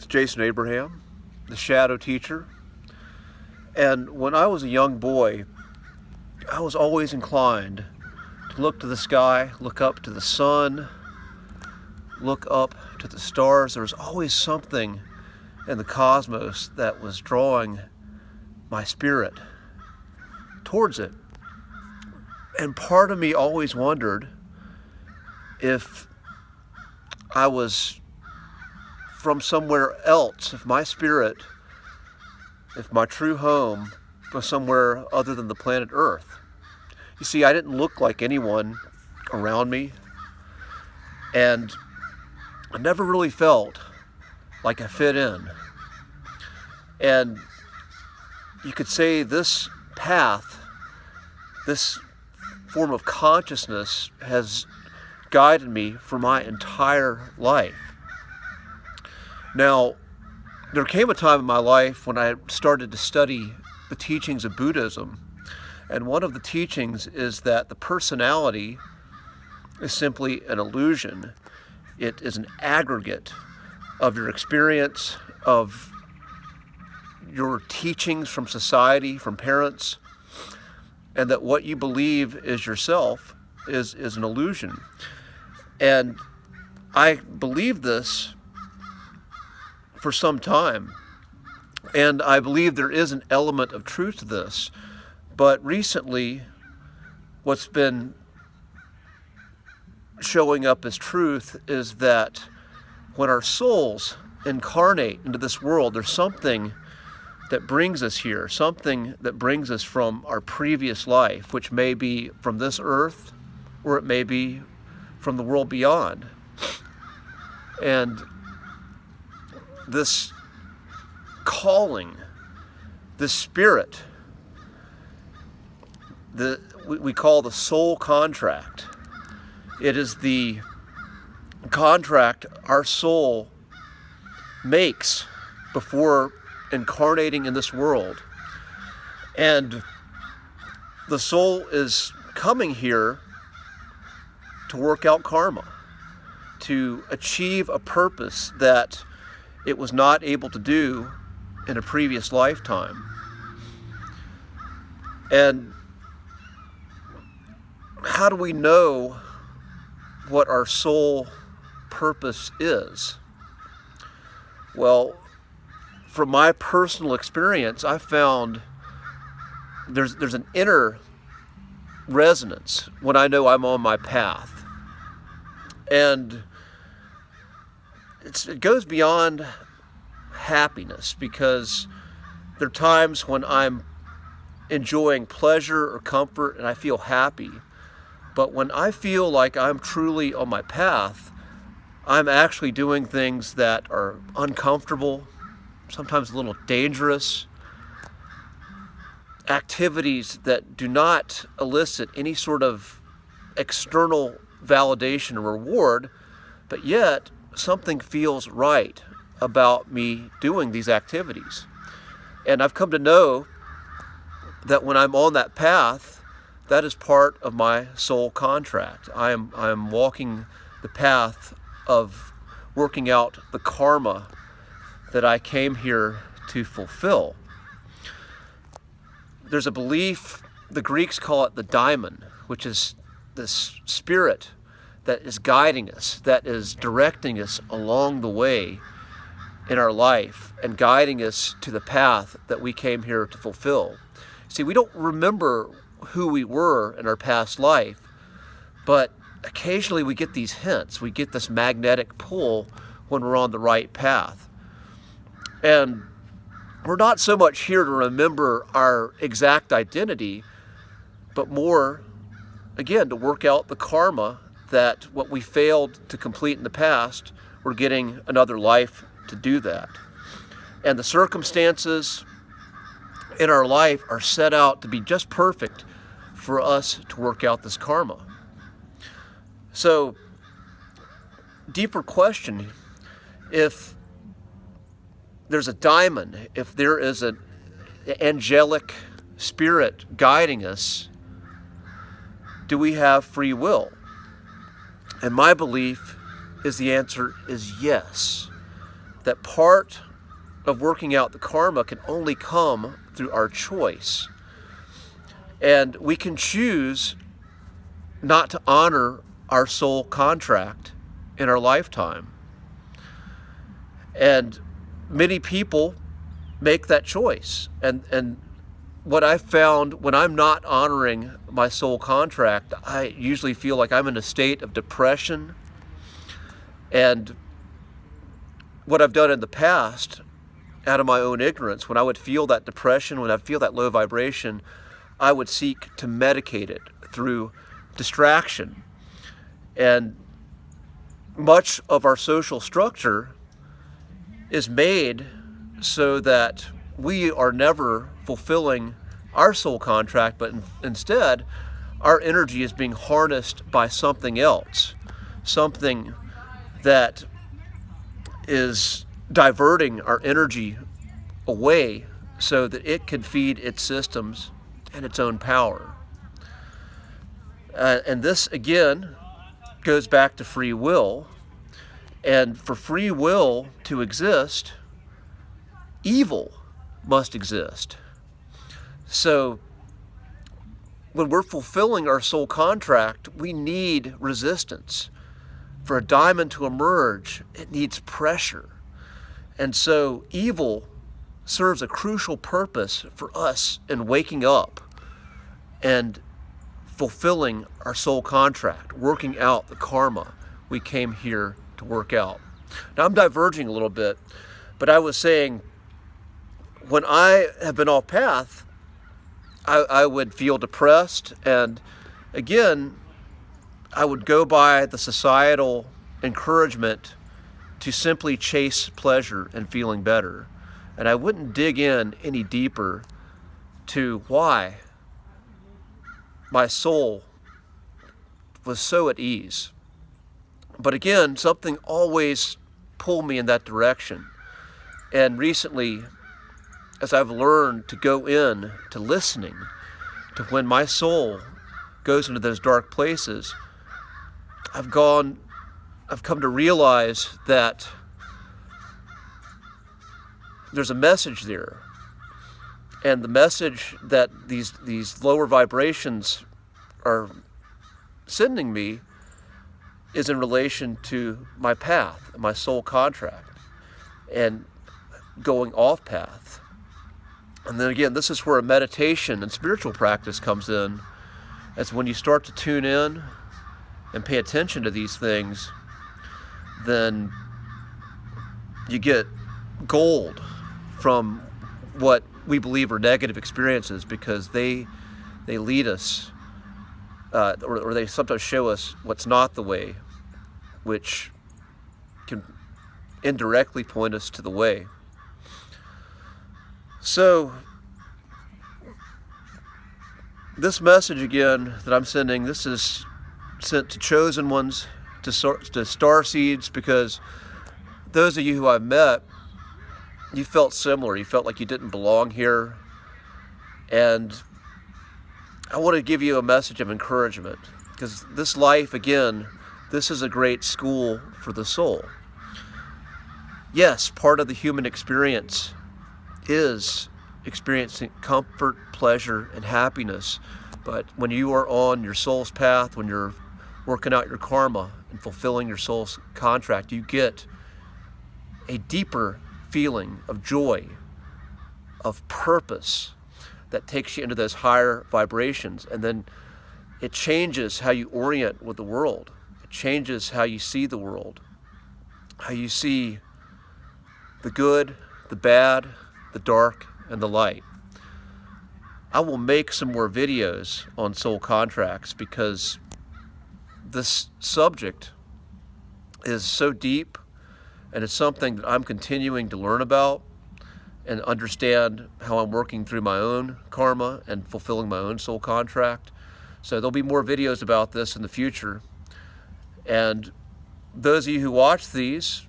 It's Jason Abraham, the Shadow Teacher. And when I was a young boy, I was always inclined to look to the sky, look up to the sun, look up to the stars. There was always something in the cosmos that was drawing my spirit towards it. And part of me always wondered if I was from somewhere else, if my spirit, if my true home was somewhere other than the planet Earth. You see, I didn't look like anyone around me, and I never really felt like I fit in. And you could say this path, this form of consciousness has guided me for my entire life. Now, there came a time in my life when I started to study the teachings of Buddhism, and one of the teachings is that the personality is simply an illusion. It is an aggregate of your experience, of your teachings from society, from parents, and that what you believe is yourself is an illusion. And I believed this for some time, and I believe there is an element of truth to this. But recently, what's been showing up as truth is that when our souls incarnate into this world, there's something that brings us here, something that brings us from our previous life, which may be from this earth, or it may be from the world beyond. And this calling, this spirit, we call the soul contract. It is the contract our soul makes before incarnating in this world. And the soul is coming here to work out karma, to achieve a purpose that it was not able to do in a previous lifetime. And how do we know what our soul purpose is? Well, from my personal experience, I found there's an inner resonance when I know I'm on my path. And it goes beyond happiness, because there are times when I'm enjoying pleasure or comfort and I feel happy. But when I feel like I'm truly on my path, I'm actually doing things that are uncomfortable, sometimes a little dangerous, activities that do not elicit any sort of external validation or reward, but yet something feels right about me doing these activities. And I've come to know that when I'm on that path, that is part of my soul contract. I am walking the path of working out the karma that I came here to fulfill. There's a belief, the Greeks call it the daimon, which is this spirit that is guiding us, that is directing us along the way in our life and guiding us to the path that we came here to fulfill. See, we don't remember who we were in our past life, but occasionally we get these hints. We get this magnetic pull when we're on the right path. And we're not so much here to remember our exact identity, but more, again, to work out the karma that what we failed to complete in the past, we're getting another life to do that. And the circumstances in our life are set out to be just perfect for us to work out this karma. So, deeper question, if there's a daimon, if there is an angelic spirit guiding us, do we have free will? And my belief is the answer is yes. that part of working out the karma can only come through our choice. And we can choose not to honor our soul contract in our lifetime. And many people make that choice. And what I found, when I'm not honoring my soul contract, I usually feel like I'm in a state of depression. And what I've done in the past, out of my own ignorance, when I would feel that depression, when I feel that low vibration, I would seek to medicate it through distraction. And much of our social structure is made so that we are never fulfilling our soul contract, but instead our energy is being harnessed by something else, something that is diverting our energy away so that it can feed its systems and its own power. And this again goes back to free will. And for free will to exist, evil must exist. So when we're fulfilling our soul contract, we need resistance. For a diamond to emerge, it needs pressure. And so evil serves a crucial purpose for us in waking up and fulfilling our soul contract, working out the karma we came here to work out. Now I'm diverging a little bit, but I was saying when I have been off path, I would feel depressed, and again, I would go by the societal encouragement to simply chase pleasure and feeling better. And I wouldn't dig in any deeper to why my soul was so at ease. But again, something always pulled me in that direction. And recently, as I've learned to go in to listening to when my soul goes into those dark places, I've come to realize that there's a message there. And the message that these lower vibrations are sending me is in relation to my path, my soul contract, and going off path. And then again, this is where a meditation and spiritual practice comes in. As when you start to tune in and pay attention to these things, then you get gold from what we believe are negative experiences, because they lead us, or they sometimes show us what's not the way, which can indirectly point us to the way. So this message again that I'm sending, this is sent to chosen ones, to star seeds, because those of you who I've met, you felt similar. You felt like you didn't belong here. And I want to give you a message of encouragement, because this life, again, this is a great school for the soul. Yes, part of the human experience is experiencing comfort, pleasure, and happiness. But when you are on your soul's path, when you're working out your karma and fulfilling your soul's contract, you get a deeper feeling of joy, of purpose, that takes you into those higher vibrations. And then it changes how you orient with the world. It changes how you see the world, how you see the good, the bad, the dark, and the light. I will make some more videos on soul contracts, because this subject is so deep, and it's something that I'm continuing to learn about and understand how I'm working through my own karma and fulfilling my own soul contract. So there'll be more videos about this in the future. And those of you who watch these,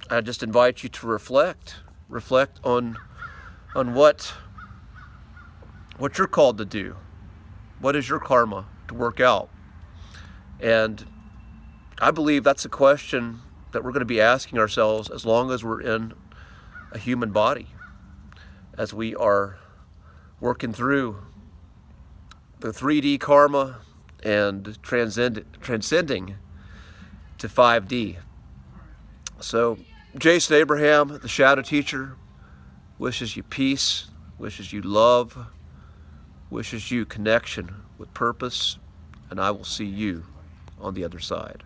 I just invite you to reflect on what you're called to do. What is your karma to work out? And I believe that's a question that we're going to be asking ourselves as long as we're in a human body, as we are working through the 3D karma and transcending to 5D. So Jason Abraham, the Shadow Teacher, wishes you peace, wishes you love, wishes you connection with purpose, and I will see you on the other side.